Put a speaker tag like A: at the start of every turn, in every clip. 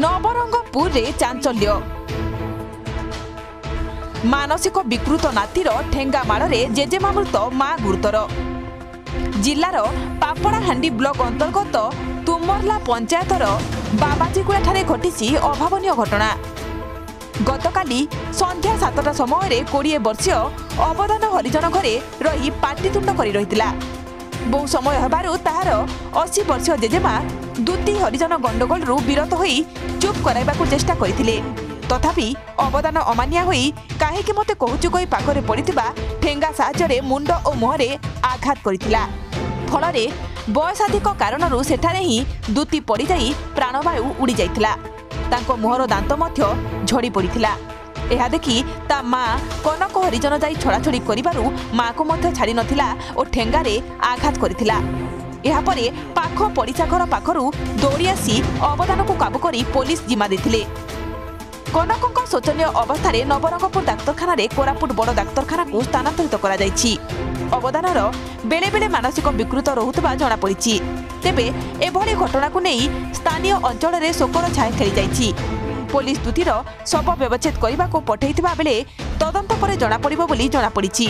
A: ନବରଙ୍ଗପୁରରେ ଚାଞ୍ଚଲ୍ୟ। ମାନସିକ ବିକୃତ ନାତିର ଠେଙ୍ଗା ମାଡ଼ରେ ଜେଜେମା ମୃତ, ମା ଗୁରୁତର। ଜିଲ୍ଲାର ପାପଡ଼ାହାଣ୍ଡି ବ୍ଲକ ଅନ୍ତର୍ଗତ ତୁମରଲା ପଞ୍ଚାୟତର ବାବାଜୀଗୁଡ଼ାଠାରେ ଘଟିଛି ଅଭାବନୀୟ ଘଟଣା। ଗତକାଲି ସନ୍ଧ୍ୟା 7ଟା ସମୟରେ 20 ବର୍ଷୀୟ ଅବଦାନ ହରିଜନ ଘରେ ରହି ପାଟିତୁଣ୍ଡ କରି ରହିଥିଲା। ବହୁ ସମୟ ହେବାରୁ ତାହାର 80 ବର୍ଷୀୟ ଜେଜେମା ଦୁତି ହରିଜନ ଗଣ୍ଡଗୋଳରୁ ବିରତ ହୋଇ ଚୁପ୍ କରାଇବାକୁ ଚେଷ୍ଟା କରିଥିଲେ। ତଥାପି ଅବଦାନ ଅମାନିଆ ହୋଇ କାହିଁକି ମୋତେ କହୁଛୁ କହି ପାଖରେ ପଡ଼ିଥିବା ଠେଙ୍ଗା ସାହାଯ୍ୟରେ ମୁଣ୍ଡ ଓ ମୁହଁରେ ଆଘାତ କରିଥିଲା। ଫଳରେ ବୟସାଧିକ କାରଣରୁ ସେଠାରେ ହିଁ ଦୁତି ପଡ଼ିଯାଇ ପ୍ରାଣବାୟୁ ଉଡ଼ିଯାଇଥିଲା। ତାଙ୍କ ମୁହଁର ଦାନ୍ତ ମଧ୍ୟ ଝଡ଼ି ପଡ଼ିଥିଲା। ଏହା ଦେଖି ତା ମା କନକ ହରିଜନ ଯାଇ ଛଡ଼ାଛଡ଼ି କରିବାରୁ ମାକୁ ମଧ୍ୟ ଛାଡ଼ି ନଥିଲା ଓ ଠେଙ୍ଗାରେ ଆଘାତ କରିଥିଲା। ଏହାପରେ ପାଖ ପଡ଼ିଶା ଘର ପାଖରୁ ଦୌଡ଼ି ଆସି ଅବଦାନକୁ କାବୁ କରି ପୋଲିସ ଜିମା ଦେଇଥିଲେ। କନକଙ୍କ ଶୋଚନୀୟ ଅବସ୍ଥାରେ ନବରଙ୍ଗପୁର ଡାକ୍ତରଖାନାରେ କୋରାପୁଟ ବଡ଼ ଡାକ୍ତରଖାନାକୁ ସ୍ଥାନାନ୍ତରିତ କରାଯାଇଛି। ଅବଦାନର ବେଳେବେଳେ ମାନସିକ ବିକୃତ ରହୁଥିବା ଜଣାପଡ଼ିଛି। ତେବେ ଏଭଳି ଘଟଣାକୁ ନେଇ ସ୍ଥାନୀୟ ଅଞ୍ଚଳରେ ଶୋକର ଛାୟା ଖେଳିଯାଇଛି। ପୋଲିସ ଦୁତିର ଶବ ବ୍ୟବଚ୍ଛେଦ କରିବାକୁ ପଠାଇଥିବା ବେଳେ ତଦନ୍ତ ପରେ ଜଣାପଡ଼ିବ ବୋଲି ଜଣାପଡ଼ିଛି।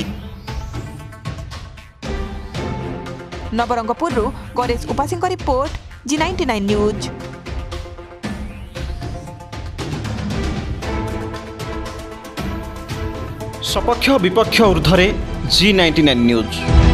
A: ନବରଙ୍ଗପୁରରୁ ଗଣେଶ ଉପାସୀଙ୍କ ରିପୋର୍ଟ, G99 ନ୍ୟୁଜ୍।
B: ସପକ୍ଷ ବିପକ୍ଷ ଊର୍ଦ୍ଧ୍ୱରେ G99 ନ୍ୟୁଜ୍।